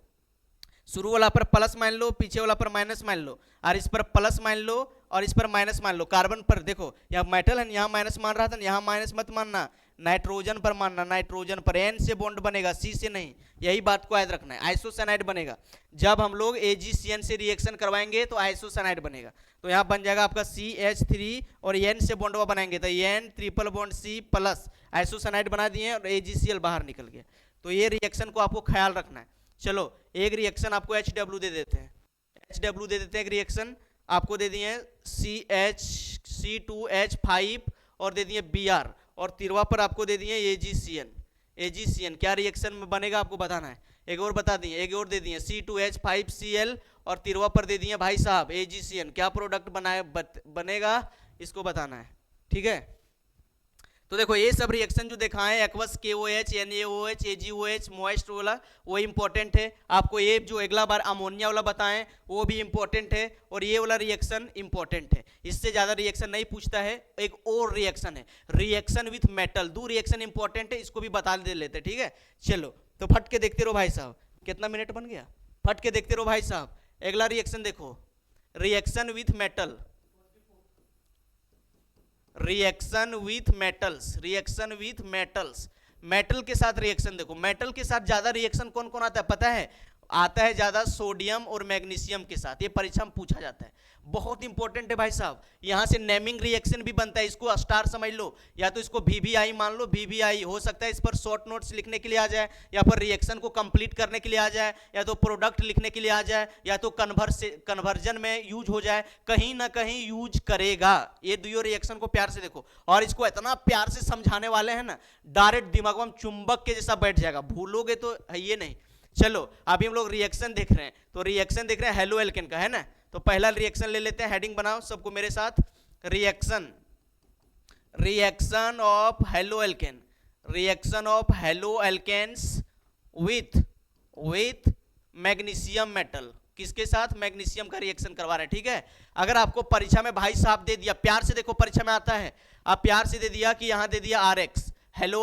शुरू वाला पर प्लस मान लो, पीछे वाला पर माइनस मान लो और इस पर प्लस मान लो और इस पर माइनस मान लो। कार्बन पर देखो यहाँ मेटल है, यहाँ माइनस मान रहा था, यहाँ माइनस मत मानना, नाइट्रोजन पर मानना, नाइट्रोजन पर N से बॉन्ड बनेगा, C से नहीं, यही बात को याद रखना है। आइसोसानाइड बनेगा, जब हम लोग AgCN से रिएक्शन करवाएंगे तो आइसोसानाइड बनेगा। तो यहाँ बन जाएगा आपका CH3 और N से बॉन्डवा बनाएंगे तो N triple bond C plus, isocyanide बना दिए और AgCl बाहर निकल गया। तो ये रिएक्शन को आपको ख्याल रखना है। चलो एक रिएक्शन आपको HW दे देते हैं, एक रिएक्शन आपको दे दिए C2H5 और दे दिए Br और तिरवा पर आपको दे दिए AgCN। क्या रिएक्शन में बनेगा आपको बताना है। एक और बता दिए, एक और दे दिए C2H5Cl और तिरवा पर दे दिए भाई साहब AgCN, क्या प्रोडक्ट बनेगा इसको बताना है, ठीक है। तो देखो ये सब रिएक्शन जो दिखाएं aqueous KOH, NaOH, AgOH, moist वाला वो इंपॉर्टेंट है। आपको ये जो अगला बार अमोनिया वाला बताएं वो भी इंपॉर्टेंट है और ये वाला रिएक्शन इंपॉर्टेंट है। इससे ज़्यादा रिएक्शन नहीं पूछता है। एक और रिएक्शन है, रिएक्शन विथ मेटल, दो रिएक्शन इंपॉर्टेंट है, इसको भी बता दे लेते, ठीक है। चलो तो फट के देखते रहो भाई साहब, कितना मिनट बन गया, फट के देखते रहो भाई साहब। अगला रिएक्शन देखो, reaction with metal, reaction with metals, metal के साथ रिएक्शन देखो। मेटल के साथ ज्यादा रिएक्शन कौन कौन आता है पता है? आता है ज्यादा सोडियम और मैग्नीशियम के साथ, ये परीक्षा में पूछा जाता है, बहुत इंपॉर्टेंट है भाई साहब। यहां से नेमिंग रिएक्शन भी बनता है, इसको स्टार समझ लो या तो इसको VVI मान लो, VVI हो सकता है इस पर शॉर्ट नोट्स लिखने के लिए आ जाए, या फिर रिएक्शन को कंप्लीट करने के लिए आ जाए, या तो प्रोडक्ट लिखने के लिए आ जाए, या तो कन्वर्जन में यूज हो जाए, कहीं ना कहीं यूज करेगा। ये दोनों रिएक्शन को प्यार से देखो और इसको इतना प्यार से समझाने वाले हैं ना, डायरेक्ट दिमाग में चुंबक के जैसा बैठ जाएगा, भूलोगे तो है ये नहीं। चलो अभी हम लोग रिएक्शन देख रहे हैं, तो रिएक्शन देख रहे हैं हेलो एल्केन का, है ना। तो पहला रिएक्शन ले लेते हैं, हेडिंग बनाओ सबको मेरे साथ, reaction, reaction of halo alkane, reaction of halo alkanes with magnesium metal, किसके साथ, मैग्नीशियम का रिएक्शन करवा रहे हैं, ठीक है। अगर आपको परीक्षा में भाई साहब दे दिया, प्यार से देखो परीक्षा में आता है, आप प्यार से दे दिया कि यहां दे दिया RX हेलो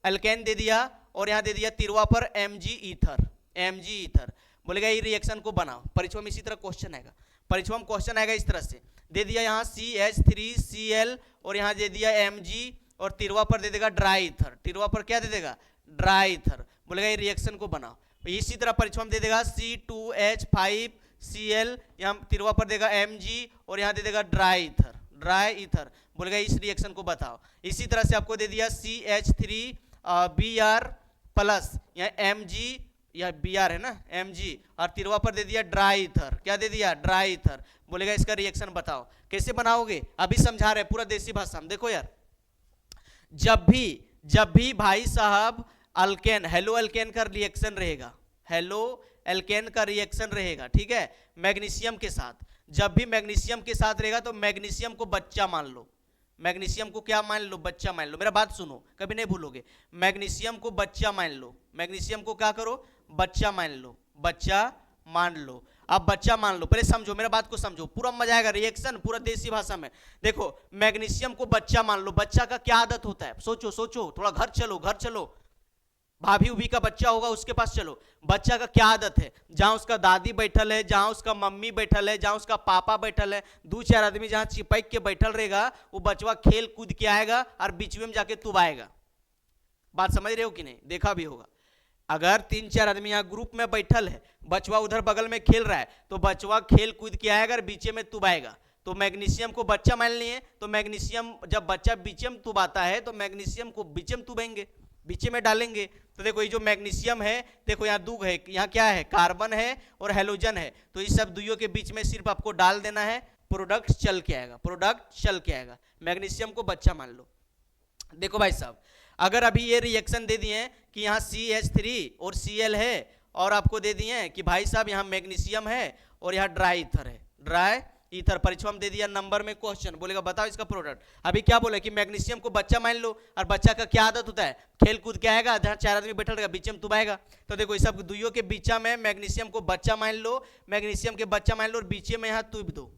एल्केन दे दिया, और यहां दे दिया तिरवा पर Mg ईथर, Mg ईथर, बोलेगा ये रिएक्शन को बनाओ। परीक्षा में इसी तरह क्वेश्चन आएगा, परीक्षा में क्वेश्चन आएगा इस तरह से, दे दिया यहाँ CH3Cl और यहाँ दे दिया Mg और तिरवा पर दे देगा ड्राई ईथर, तिरवा पर क्या दे देगा, ड्राई ईथर, बोलेगा ये रिएक्शन को बनाओ। इसी तरह परीक्षा में दे देगा C2H5Cl, यहाँ तिरवा पर देगा Mg और यहाँ दे देगा ड्राई ईथर, ड्राई ईथर, बोलेगा इस रिएक्शन को बताओ। इसी तरह से आपको दे दिया CH3Br प्लस, यहाँ Mg, यह Br है ना Mg, और तिरवा पर दे दिया ड्राई ईथर, क्या दे दिया, ड्राई ईथर, बोलेगा इसका रिएक्शन बताओ। कैसे बनाओगे, अभी समझा रहे पूरा देसी भाषा में। देखो यार, जब भी भाई साहब अल्केन, हेलो एल्केन का रिएक्शन रहेगा, हेलो एल्केन का रिएक्शन रहेगा, ठीक है, मैग्नीशियम के साथ, जब भी मैग्नीशियम के साथ रहेगा तो मैग्नीशियम को बच्चा मान लो, मैग्नीशियम को क्या मान लो, बच्चा मान लो, मेरा बात सुनो कभी नहीं भूलोगे, मैग्नीशियम को बच्चा मान लो, मैग्नीशियम को क्या करो, बच्चा मान लो, बच्चा मान लो। अब बच्चा मान लो, पहले समझो मेरा बात को समझो, पूरा मजा आएगा, रिएक्शन पूरा देसी भाषा में। देखो मैग्नीशियम को बच्चा मान लो, बच्चा का क्या आदत होता है, सोचो सोचो, थोड़ा घर चलो, घर चलो, भाभी उभी का बच्चा होगा उसके पास चलो, बच्चा का क्या आदत है, जहां उसका दादी बैठल है, जहां उसका मम्मी बैठल है, जहां उसका पापा बैठल है, दो चार आदमी जहां चिपक के बैठल रहेगा, वो बचवा खेल कूद के आएगा और बीच में जाके तुबाएगा। बात समझ रहे हो कि नहीं, देखा भी होगा। अगर तीन चार आदमी यहाँ ग्रुप में बैठल है, बचवा उधर बगल में खेल रहा है, तो बचवा खेल कूद के आएगा और बीच में तुबाएगा। तो मैग्नीशियम को बच्चा मान लिए, तो मैग्नीशियम जब बच्चा बीच में तुबाता है तो मैग्नीशियम को बीच में तुबेंगे, बीच में डालेंगे। तो देखो ये जो मैग्नीशियम है, देखो यहाँ दो है, यहाँ क्या है, कार्बन है और हेलोजन है, तो इस सब दुइयों के बीच में सिर्फ आपको डाल देना है, प्रोडक्ट चल के आएगा, प्रोडक्ट चल के आएगा। मैग्नीशियम को बच्चा मान लो। देखो भाई साहब, अगर अभी ये रिएक्शन दे दिए कि यहाँ CH3 और Cl है, और आपको दे दिए कि भाई साहब यहाँ मैग्नीशियम है और यहाँ ड्राई ईथर है, ड्राई ईथर, परीक्षा में दे दिया नंबर में क्वेश्चन, बोलेगा बताओ इसका प्रोडक्ट। अभी क्या बोले कि मैग्नीशियम को बच्चा मान लो, और बच्चा का क्या आदत होता है, खेल कूद के आएगा, जहाँ चार आदमी बैठल रहेगा बीच में तुबाएगा। तो देखो इस सब दुइयों के बीच में मैग्नीशियम को बच्चा मान लो, मैग्नीशियम के बच्चा मान लो और बीच में यहाँ तुब दो,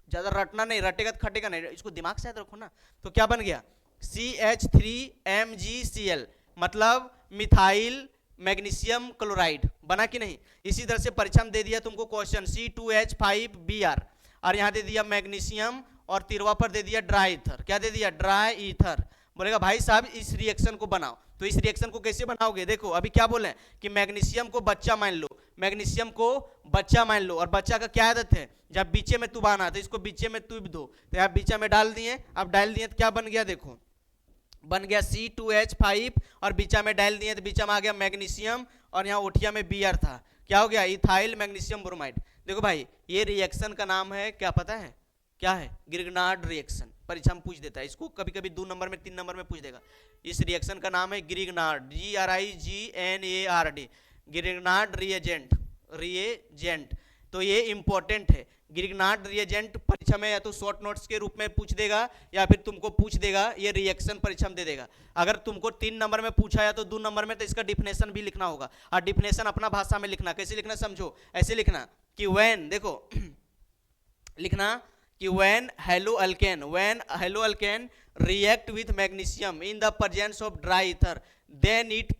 ज्यादा रटना नहीं, रटेगा तो खटेगा नहीं, इसको दिमाग से याद रखो ना। तो क्या बन गया, CH3MgCl, मतलब मिथाइल मैग्नीशियम क्लोराइड बना कि नहीं। इसी तरह से परीक्षा में दे दिया तुमको क्वेश्चन C2H5Br, और यहाँ दे दिया मैग्नीशियम और तिरवा पर दे दिया ड्राई ईथर, क्या दे दिया, ड्राई ईथर, बोलेगा भाई साहब इस रिएक्शन को बनाओ। तो इस रिएक्शन को कैसे बनाओगे, देखो अभी क्या बोले कि मैग्नीशियम को बच्चा मान लो, मैग्नीशियम को बच्चा मान लो, और बच्चा का क्या आदत है, जब बीचे में तुबाना तो इसको बीचे में तुब दो, तो यहाँ बीचे में डाल दिए। अब डाल दिए तो क्या बन गया, देखो बन गया C2H5 और बीचा में डाल दिए तो बीचा में आ गया मैग्नीशियम, और यहाँ ओठिया में Br था, क्या हो गया, इथाइल मैग्नीशियम ब्रोमाइड। देखो भाई ये रिएक्शन का नाम है, क्या पता है क्या है, ग्रिग्नार्ड रिएक्शन। परीक्षा में पूछ देता है इसको, कभी कभी 2 नंबर में 3 नंबर में पूछ देगा। इस रिएक्शन का नाम है ग्रिग्नार्ड, GRIGNARD, ग्रिग्नार्ड रिएजेंट। तो ये इंपॉर्टेंट है। ग्रिग्नार्ड रिएजेंट परीक्षा में या तो शॉर्ट नोट्स के रूप में पूछ देगा, या फिर तुमको पूछ देगा ये रिएक्शन परीक्षा में दे देगा। अगर तुमको 3 नंबर में पूछा या तो 2 नंबर में, तो इसका डिफिनेशन भी लिखना होगा, और डिफिनेशन अपना भाषा में लिखना। कैसे लिखना समझो, ऐसे लिखना कि व्हेन, देखो लिखना कि when halo alkane react with magnesium in the presence of dry ether then it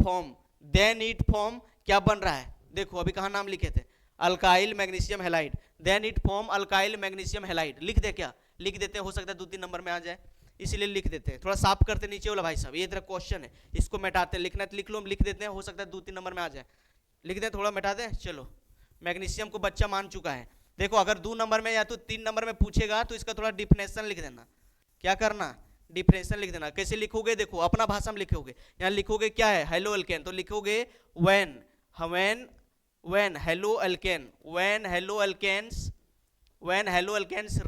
form क्या बन रहा है। देखो अभी कहाँ नाम लिखे थे, alkyl magnesium halide, then it form alkyl magnesium halide. लिख दे, क्या लिख देते हैं, हो सकता है 2-3 नंबर में आ जाए, इसलिए लिख देते हैं। थोड़ा साफ करते नीचे वाला भाई साहब, ये तरह क्वेश्चन है, इसको मिटाते, लिखना है तो लिख लो, हम लिख देते हैं, हो सकता है 2-3 नंबर में आ जाए, लिख दें, थोड़ा मिटा दें। चलो मैग्नीशियम को बच्चा मान चुका है। देखो अगर 2 नंबर में या तो 3 नंबर में पूछेगा तो इसका थोड़ा डिफिनेशन लिख देना। क्या करना, डिफिनेशन लिख देना। कैसे लिखोगे, देखो अपना भाषा में लिखोगे। यहाँ लिखोगे क्या है, हेलो अल्केन, तो लिखोगे when halo alkanes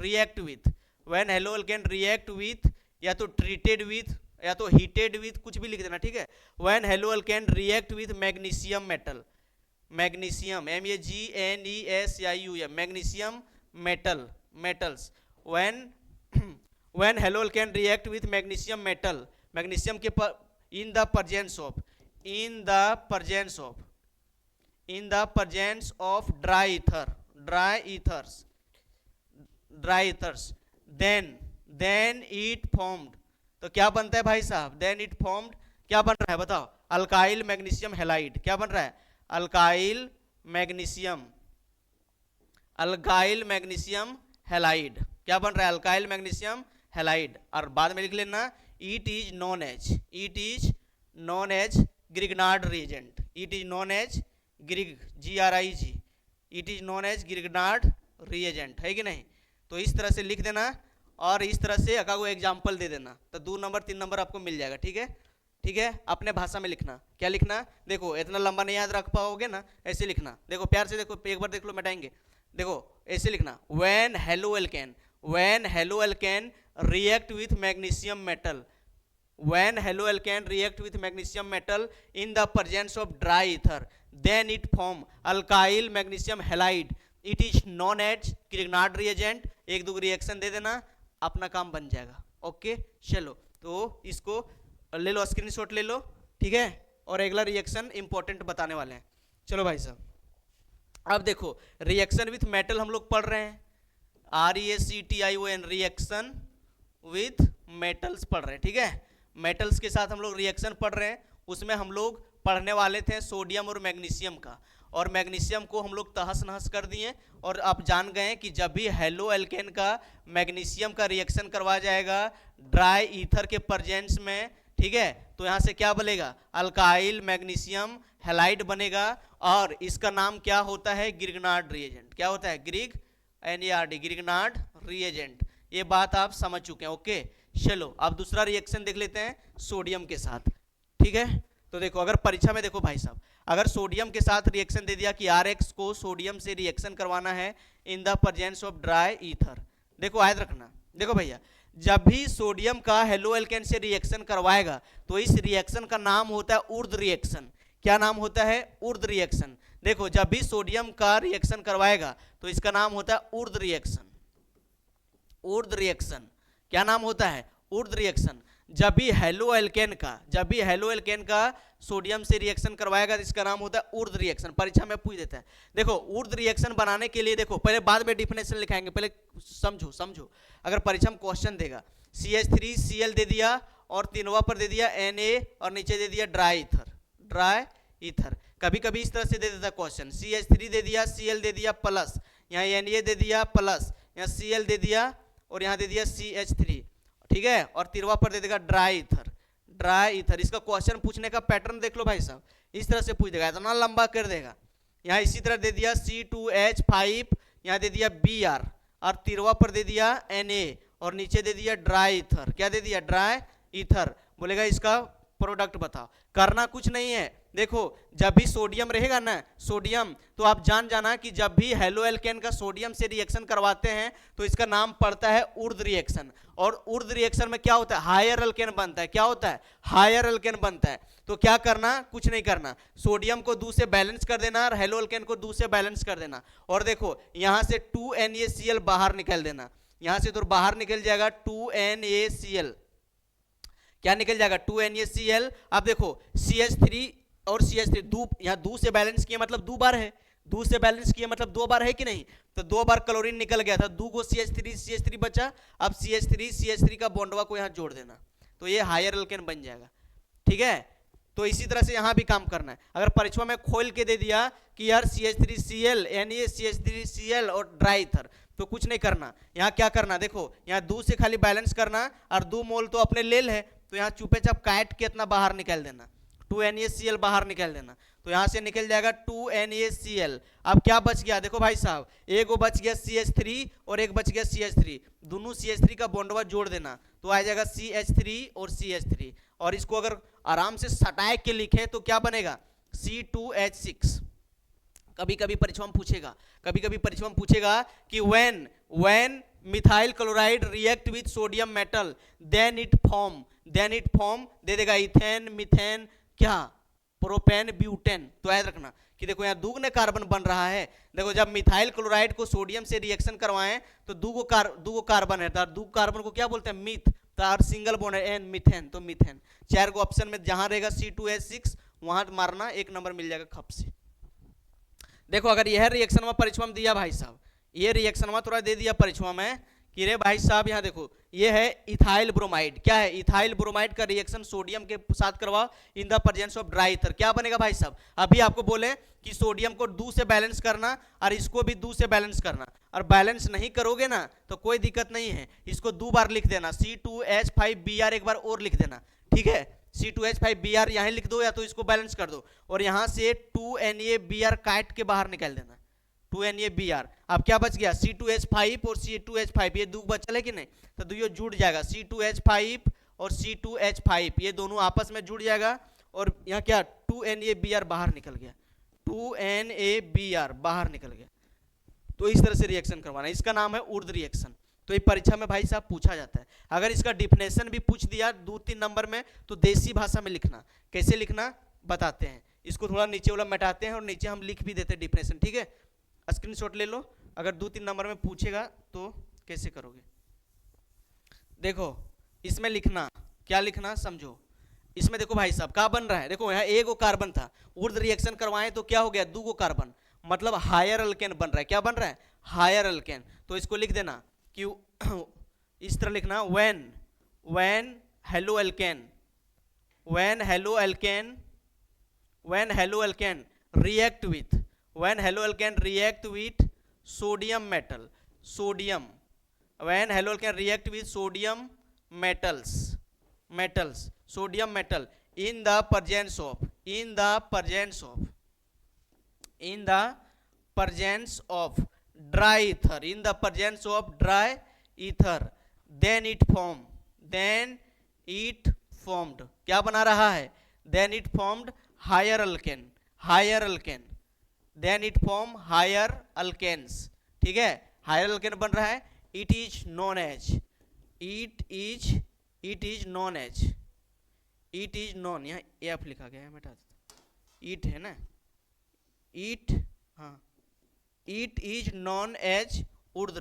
react with या तो ट्रीटेड विथ या तो हीटेड विथ, कुछ भी लिख देना, ठीक है। when hello alkane react with magnesium metal, magnesium MAGNESIUM, metals when halo alkane react with magnesium metal, magnesium के in the presence of dry ethers, then it formed, तो क्या बनता है भाई साहब, then it formed, क्या बन रहा है बताओ, अल्काइल मैग्नीशियम हैलाइड, क्या बन रहा है, अल्काइल मैग्नीशियम हैलाइड, क्या बन रहा है, अल्काइल मैग्नीशियम हैलाइड। और बाद में लिख लेना it is known as Grignard reagent, it is known as GRIG, it is known as Grignard reagent, है कि नहीं। तो इस तरह से लिख देना और इस तरह से अगर कोई एग्जाम्पल दे देना तो 2 नंबर 3 नंबर आपको मिल जाएगा। ठीक है, अपने भाषा में लिखना। क्या लिखना, देखो इतना लंबा नहीं याद रख पाओगे ना, ऐसे लिखना। देखो प्यार से देखो, एक बार देख लो, मिटाएंगे। देखो ऐसे लिखना, when halo alkane react with magnesium metal, when halo alkane react with magnesium metal in the presence of dry ether, then it form alkyl magnesium halide, it is known as Grignard reagent। एक दो reaction दे देना, अपना काम बन जाएगा। Okay चलो, तो इसको ले लो, स्क्रीनशॉट ले लो, ठीक है। और अगला रिएक्शन इंपॉर्टेंट बताने वाले हैं। चलो भाई साहब, अब देखो रिएक्शन विथ मेटल हम लोग पढ़ रहे हैं, REACTION, रिएक्शन विथ मेटल्स पढ़ रहे हैं। ठीक है, मेटल्स के साथ हम लोग रिएक्शन पढ़ रहे हैं। उसमें हम लोग पढ़ने वाले थे सोडियम और मैग्नीशियम का, और मैग्नीशियम को हम लोग तहस नहस कर दिए। और आप जान गए कि जब भी हेलो एल्केन का मैग्नीशियम का रिएक्शन करवाया जाएगा ड्राई ईथर के प्रेजेंस में, ठीक है, तो यहाँ से क्या बनेगा, अल्काइल मैग्नीशियम हैलाइड बनेगा। और इसका नाम क्या होता है, ग्रिग्नार्ड रिएजेंट। क्या होता है, ग्रिग्नार्ड रिएजेंट। ये बात आप समझ चुके हैं। ओके चलो, अब दूसरा रिएक्शन देख लेते हैं सोडियम के साथ। ठीक है, तो देखो अगर परीक्षा में देखो भाई साहब, अगर सोडियम के साथ रिएक्शन दे दिया कि RX को सोडियम से रिएक्शन करवाना है इन the presence of dry ether, देखो याद रखना, देखो भैया जब भी सोडियम का हेलो एल्केन से रिएक्शन करवाएगा तो इस रिएक्शन का नाम होता है उर्ध रिएक्शन। क्या नाम होता है, उर्ध रिएक्शन। देखो जब भी सोडियम का रिएक्शन करवाएगा तो इसका नाम होता है उर्ध रिएक्शन। क्या नाम होता है, उर्ध रिएक्शन। जब भी हेलो एल्केन का सोडियम से रिएक्शन करवाएगा तो इसका नाम होता है उर्ध रिएक्शन। परीक्षा में पूछ देता है। देखो उर्ध रिएक्शन बनाने के लिए, देखो पहले बाद में डिफिनेशन लिखाएंगे, पहले समझो। अगर परीक्षा में क्वेश्चन देगा CH3Cl दे दिया और तीनवा पर दे दिया Na और नीचे दे दिया ड्राई ईथर। कभी कभी इस तरह से दे देता क्वेश्चन, CH3 दे दिया, Cl दे दिया प्लस, यहाँ Na दे दिया प्लस, यहाँ Cl दे दिया और यहाँ दे दिया CH3, ठीक है, और तिरवा पर दे देगा ड्राई ईथर। इसका क्वेश्चन पूछने का पैटर्न देख लो भाई साहब, इस तरह से पूछ देगा, इतना लंबा कर देगा। यहाँ इसी तरह दे दिया C2H5, यहाँ दे दिया Br और तिरवा पर दे दिया Na और नीचे दे दिया ड्राई ईथर। क्या दे दिया, ड्राई ईथर। बोलेगा इसका प्रोडक्ट बताओ। करना कुछ नहीं है, देखो जब भी सोडियम रहेगा ना, सोडियम, तो आप जाना कि जब भी हेलो एल्केन का सोडियम से रिएक्शन करवाते हैं तो इसका नाम पड़ता है उर्ध रिएक्शन। और उर्ध रिएक्शन में क्या होता है, हायर एल्केन बनता है। क्या होता है, हायर एल्केन बनता है। तो क्या करना, कुछ नहीं करना, सोडियम को 2 से बैलेंस कर देना और हेलो एल्केन को 2 से बैलेंस कर देना। और देखो यहां से 2NaCl बाहर निकाल देना, यहां से तो बाहर निकल जाएगा 2NaCl। क्या निकल जाएगा, 2NaCl। अब देखो CH3 और CH3 यहाँ 2 से बैलेंस किया मतलब 2 बार है, 2 से बैलेंस किया मतलब 2 बार है कि नहीं, तो 2 बार क्लोरीन निकल गया था, 2 को CH3 बचा। अब CH3 का बॉन्डवा को यहाँ जोड़ देना, तो ये हायर एल्केन बन जाएगा। ठीक है, तो इसी तरह से यहाँ भी काम करना है। अगर परीक्षा में खोल के दे दिया कि यार CH3Cl, NaCH3Cl और ड्राई ईथर, तो कुछ नहीं करना। यहाँ क्या करना, देखो यहाँ 2 से खाली बैलेंस करना और 2 मोल तो अपने लेल है, तो यहाँ चुपे चाप काट के इतना बाहर निकाल देना, 2NaCl बाहर निकाल देना, तो यहाँ से निकल जाएगा 2NaCl। अब क्या बच गया, देखो भाई साहब, एक वो बच गया CH3 और एक बच गया CH3, दोनों CH3 का बॉन्डवा जोड़ देना, तो आ जाएगा CH3 और CH3। और इसको अगर आराम से सटाए के लिखे तो क्या बनेगा, C2H6। कभी कभी परीक्षा में पूछेगा कि when methyl chloride react with sodium metal then it form दे देगा इथेन, मीथेन, क्या प्रोपेन ब्यूटेन। तो याद रखना कि देखो यहाँ दुगने कार्बन बन रहा है। देखो जब मिथाइल क्लोराइड को सोडियम से रिएक्शन करवाएं तो दूगो कार्बन है, तो दूगो कार्बन को क्या बोलते हैं, मिथ। तो सिंगल बॉन्ड है एन, मिथेन, तो मिथेन। 4 को ऑप्शन में जहां रहेगा C2H6 वहां मारना, 1 नंबर मिल जाएगा खप से। देखो अगर यह रिएक्शन में परीक्षा में दिया भाई साहब, ये रिएक्शन में थोड़ा दे दिया परीक्षा में कि रे भाई साहब यहाँ देखो ये है इथाइल ब्रोमाइड। क्या है, इथाइल ब्रोमाइड का रिएक्शन सोडियम के साथ करवाओ इन the presence of dry ether. क्या बनेगा भाई साहब, अभी आपको बोले कि सोडियम को 2 से बैलेंस करना और इसको भी 2 से बैलेंस करना, और बैलेंस नहीं करोगे ना तो कोई दिक्कत नहीं है, इसको 2 बार लिख देना, C2H5Br एक बार और लिख देना, ठीक है। C2H5Br यहाँ लिख दो या तो इसको बैलेंस कर दो, और यहाँ से 2NaBr काट के बाहर निकाल देना, 2NaBr। अब क्या बच गया, C2H5 और C2H5, ये दो बचल है कि नहीं, तो दोनों जुड़ जाएगा, C2H5 और C2H5 ये दोनों आपस में जुड़ जाएगा, और यहाँ क्या 2NaBr बाहर निकल गया, 2NaBr बाहर निकल गया। तो इस तरह से रिएक्शन करवाना, इसका नाम है ऊर्ध्व रिएक्शन। तो ये परीक्षा में भाई साहब पूछा जाता है। अगर इसका डिफिनेशन भी पूछ दिया 2-3 नंबर में तो देसी भाषा में लिखना, कैसे लिखना बताते हैं। इसको थोड़ा नीचे वाला मिटाते हैं और नीचे हम लिख भी देते हैं डिफिनेशन, ठीक है। स्क्रीनशॉट ले लो, अगर 2-3 नंबर में पूछेगा तो कैसे करोगे। देखो इसमें लिखना, क्या लिखना समझो। इसमें देखो भाई साहब क्या बन रहा है, देखो यहाँ 1 कार्बन था, ऊर्ध्व रिएक्शन करवाएं तो क्या हो गया 2 कार्बन, मतलब हायर अल्केन बन रहा है। क्या बन रहा है, हायर अल्केन। तो इसको लिख देना कि इस तरह लिखना, when hello alkane react with sodium metal, when hello alkane react with sodium sodium metal in the presence of dry ether, then it formed क्या बना रहा है, then it formed higher alkane, then it formed higher alkanes, ठीक है। higher alkane बन रहा है, it is known यहाँ F लिखा गया है, मिटा देता, it है ना, it is known as ऊर्ध्व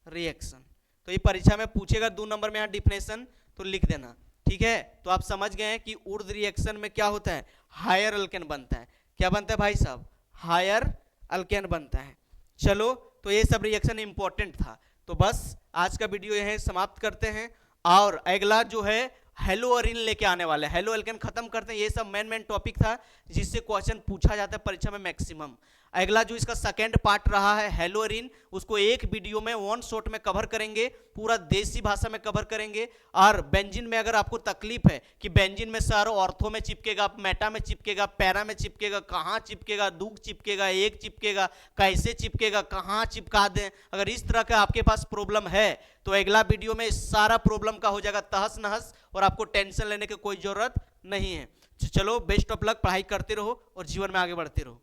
रिएक्शन। तो ये परीक्षा में पूछेगा 2 नंबर में यहाँ डिफिनेशन, तो लिख देना, ठीक है। तो आप समझ गए हैं कि ऊर्ध्व रिएक्शन में क्या होता है, हायर अल्केन बनता है। क्या बनता है भाई साहब, हायर अल्केन बनता है। चलो तो ये सब रिएक्शन इंपॉर्टेंट था। तो बस आज का वीडियो यह समाप्त करते हैं, और अगला जो है हेलो अरिन लेके आने वाले, हेलो अल्केन खत्म करते हैं। ये सब मेन टॉपिक था जिससे क्वेश्चन पूछा जाता है परीक्षा में मैक्सिमम। अगला जो इसका सेकंड पार्ट रहा है हेलो अरिन, उसको एक वीडियो में 1 शॉट में कवर करेंगे, पूरा देसी भाषा में कवर करेंगे। और बेंजीन में अगर आपको तकलीफ है कि बेंजीन में सर ऑर्थो में चिपकेगा, मेटा में चिपकेगा, पैरा में चिपकेगा, कहाँ चिपकेगा, 2 चिपकेगा, 1 चिपकेगा, कैसे चिपकेगा, कहाँ चिपका दें, अगर इस तरह का आपके पास प्रॉब्लम है तो अगला वीडियो में सारा प्रॉब्लम का हो जाएगा तहस नहस, और आपको टेंशन लेने की कोई जरूरत नहीं है। चलो बेस्ट ऑफ लक, पढ़ाई करते रहो और जीवन में आगे बढ़ते रहो।